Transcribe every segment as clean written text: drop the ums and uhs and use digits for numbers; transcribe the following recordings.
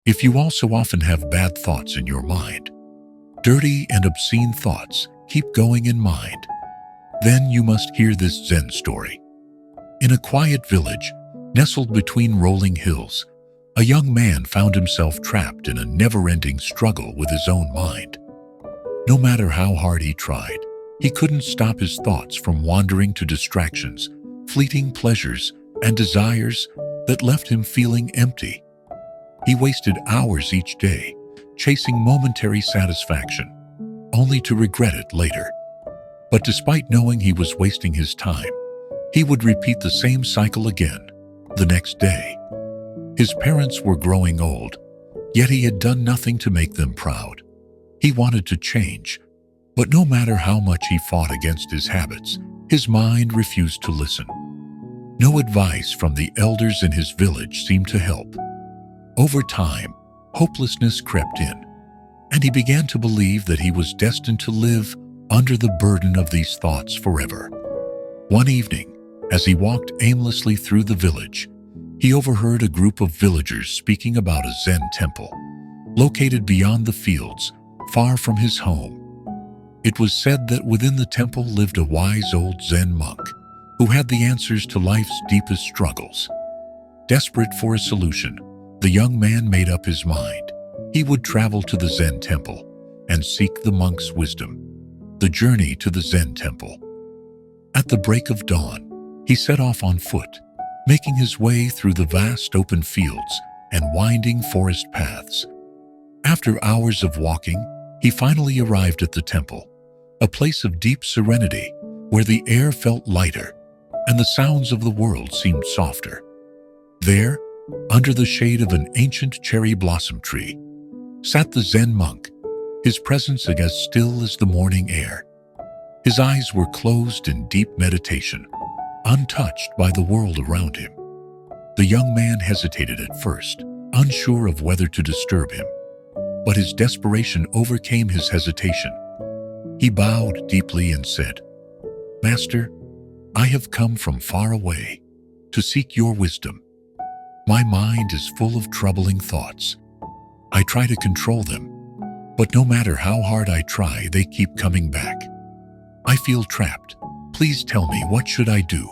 If you also often have bad thoughts in your mind, dirty and obscene thoughts keep going in mind, then you must hear this Zen story. In a quiet village, nestled between rolling hills, a young man found himself trapped in a never-ending struggle with his own mind. No matter how hard he tried, he couldn't stop his thoughts from wandering to distractions, fleeting pleasures, and desires that left him feeling empty. He wasted hours each day, chasing momentary satisfaction, only to regret it later. But despite knowing he was wasting his time, he would repeat the same cycle again, the next day. His parents were growing old, yet he had done nothing to make them proud. He wanted to change, but no matter how much he fought against his habits, his mind refused to listen. No advice from the elders in his village seemed to help. Over time, hopelessness crept in, and he began to believe that he was destined to live under the burden of these thoughts forever. One evening, as he walked aimlessly through the village, he overheard a group of villagers speaking about a Zen temple, located beyond the fields, far from his home. It was said that within the temple lived a wise old Zen monk who had the answers to life's deepest struggles. Desperate for a solution, the young man made up his mind. He would travel to the Zen temple and seek the monk's wisdom. The journey to the Zen temple. At the break of dawn, he set off on foot, making his way through the vast open fields and winding forest paths. After hours of walking, he finally arrived at the temple, a place of deep serenity where the air felt lighter and the sounds of the world seemed softer. There, under the shade of an ancient cherry blossom tree, sat the Zen monk, his presence as still as the morning air. His eyes were closed in deep meditation, untouched by the world around him. The young man hesitated at first, unsure of whether to disturb him, but his desperation overcame his hesitation. He bowed deeply and said, "Master, I have come from far away to seek your wisdom. My mind is full of troubling thoughts. I try to control them, but no matter how hard I try, they keep coming back. I feel trapped. Please tell me, what should I do?"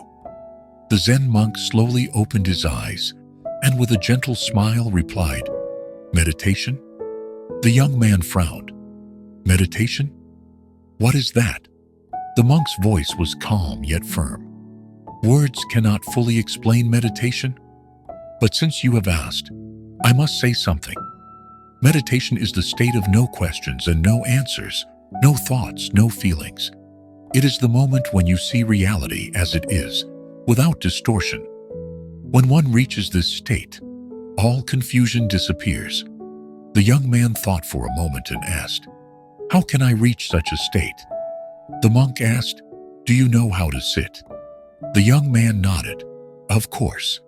The Zen monk slowly opened his eyes and with a gentle smile replied, "Meditation?" The young man frowned. "Meditation? What is that?" The monk's voice was calm yet firm. "Words cannot fully explain meditation, but since you have asked, I must say something. Meditation is the state of no questions and no answers, no thoughts, no feelings. It is the moment when you see reality as it is, without distortion. When one reaches this state, all confusion disappears." The young man thought for a moment and asked, "How can I reach such a state?" The monk asked, "Do you know how to sit?" The young man nodded. "Of course."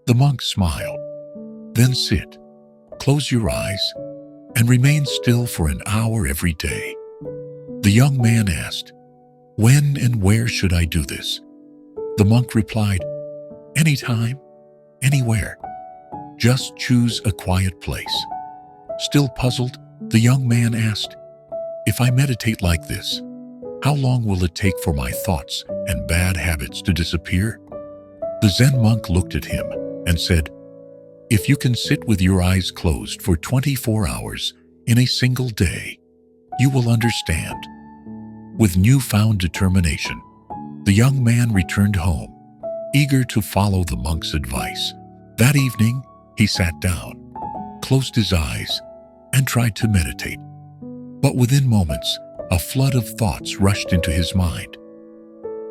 The monk smiled. "Then sit. Close your eyes and remain still for an hour every day." The young man asked, "When and where should I do this?" The monk replied, "Anytime, anywhere. Just choose a quiet place." Still puzzled, the young man asked, "If I meditate like this, how long will it take for my thoughts and bad habits to disappear?" The Zen monk looked at him and said, "If you can sit with your eyes closed for 24 hours in a single day, you will understand." With newfound determination, the young man returned home, eager to follow the monk's advice. That evening, he sat down, closed his eyes, and tried to meditate. But within moments, a flood of thoughts rushed into his mind.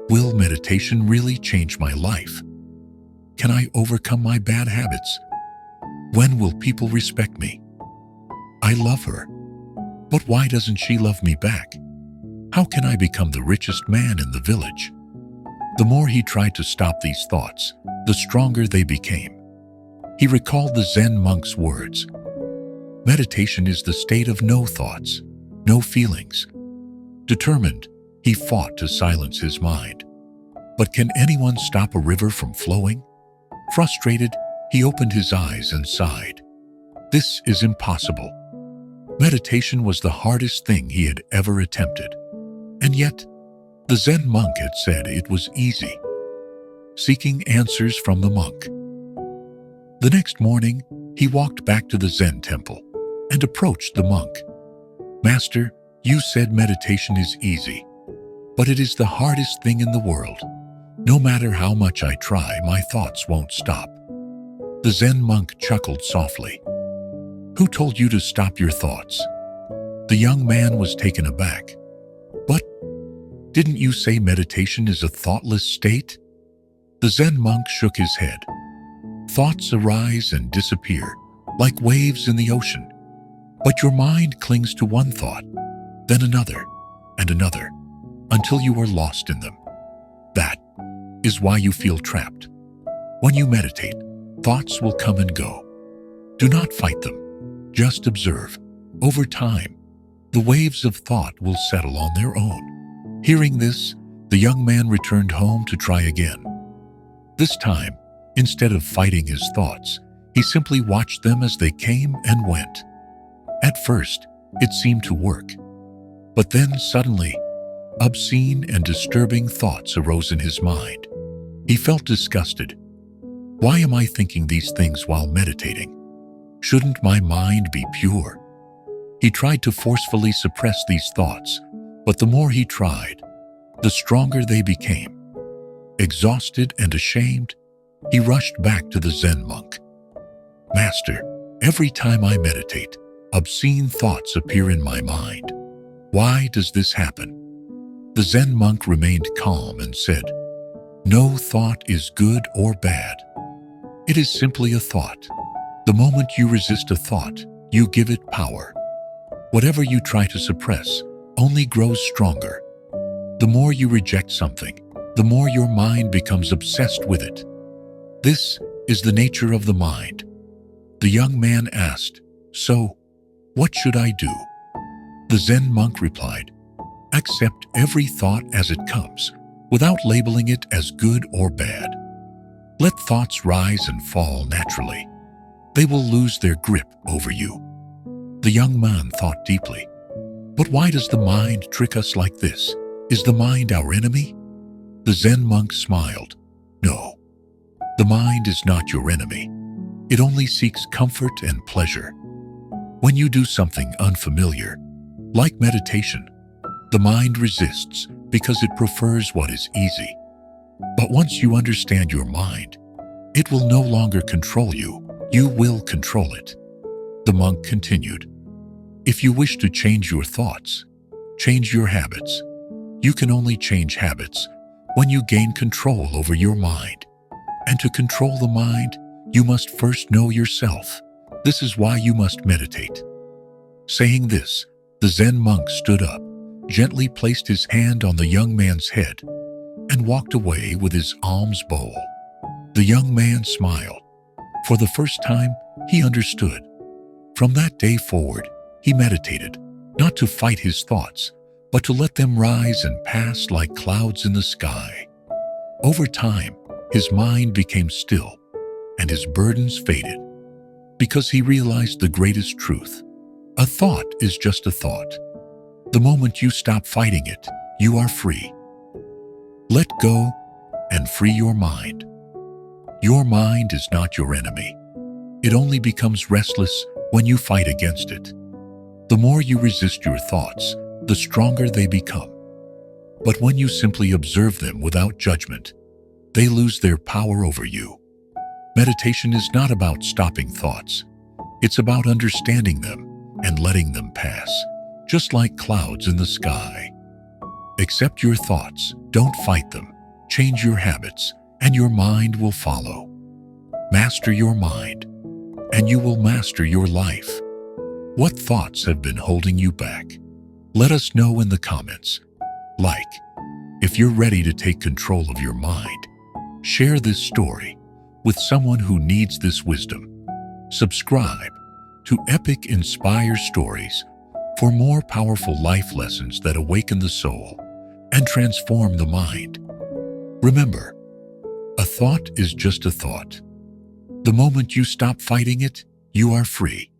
Will meditation really change my life? Can I overcome my bad habits? When will people respect me? I love her, but why doesn't she love me back? How can I become the richest man in the village? The more he tried to stop these thoughts, the stronger they became. He recalled the Zen monk's words. Meditation is the state of no thoughts, no feelings. Determined, he fought to silence his mind. But can anyone stop a river from flowing? Frustrated, he opened his eyes and sighed. This is impossible. Meditation was the hardest thing he had ever attempted. And yet, the Zen monk had said it was easy. Seeking answers from the monk. The next morning, he walked back to the Zen temple and approached the monk. "Master, you said meditation is easy, but it is the hardest thing in the world. No matter how much I try, my thoughts won't stop." The Zen monk chuckled softly. "Who told you to stop your thoughts?" The young man was taken aback. "But didn't you say meditation is a thoughtless state?" The Zen monk shook his head. "Thoughts arise and disappear, like waves in the ocean. But your mind clings to one thought, then another, and another, until you are lost in them. That is why you feel trapped. When you meditate, thoughts will come and go. Do not fight them. Just observe. Over time, the waves of thought will settle on their own." Hearing this, the young man returned home to try again. This time, instead of fighting his thoughts, he simply watched them as they came and went. At first, it seemed to work. But then suddenly, obscene and disturbing thoughts arose in his mind. He felt disgusted. "Why am I thinking these things while meditating? Shouldn't my mind be pure?" He tried to forcefully suppress these thoughts, but the more he tried, the stronger they became. Exhausted and ashamed, he rushed back to the Zen monk. "Master, every time I meditate, obscene thoughts appear in my mind. Why does this happen?" The Zen monk remained calm and said, "No thought is good or bad. It is simply a thought. The moment you resist a thought, you give it power. Whatever you try to suppress only grows stronger. The more you reject something, the more your mind becomes obsessed with it. This is the nature of the mind." The young man asked, "So, what should I do?" The Zen monk replied, "Accept every thought as it comes, without labeling it as good or bad. Let thoughts rise and fall naturally. They will lose their grip over you." The young man thought deeply. "But why does the mind trick us like this? Is the mind our enemy?" The Zen monk smiled. "No, the mind is not your enemy. It only seeks comfort and pleasure. When you do something unfamiliar, like meditation, the mind resists because it prefers what is easy. But once you understand your mind, it will no longer control you. You will control it." The monk continued, "If you wish to change your thoughts, change your habits. You can only change habits when you gain control over your mind. And to control the mind, you must first know yourself. This is why you must meditate." Saying this, the Zen monk stood up, gently placed his hand on the young man's head, and walked away with his alms bowl. The young man smiled. For the first time, he understood. From that day forward, he meditated, not to fight his thoughts, but to let them rise and pass like clouds in the sky. Over time, his mind became still, and his burdens faded, because he realized the greatest truth. A thought is just a thought. The moment you stop fighting it, you are free. Let go and free your mind. Your mind is not your enemy. It only becomes restless when you fight against it. The more you resist your thoughts, the stronger they become. But when you simply observe them without judgment, they lose their power over you. Meditation is not about stopping thoughts. It's about understanding them and letting them pass, just like clouds in the sky. Accept your thoughts, don't fight them. Change your habits, and your mind will follow. Master your mind, and you will master your life. What thoughts have been holding you back? Let us know in the comments. If you're ready to take control of your mind, share this story with someone who needs this wisdom. Subscribe to Epic Inspire Stories for more powerful life lessons that awaken the soul and transform the mind. Remember, a thought is just a thought. The moment you stop fighting it, you are free.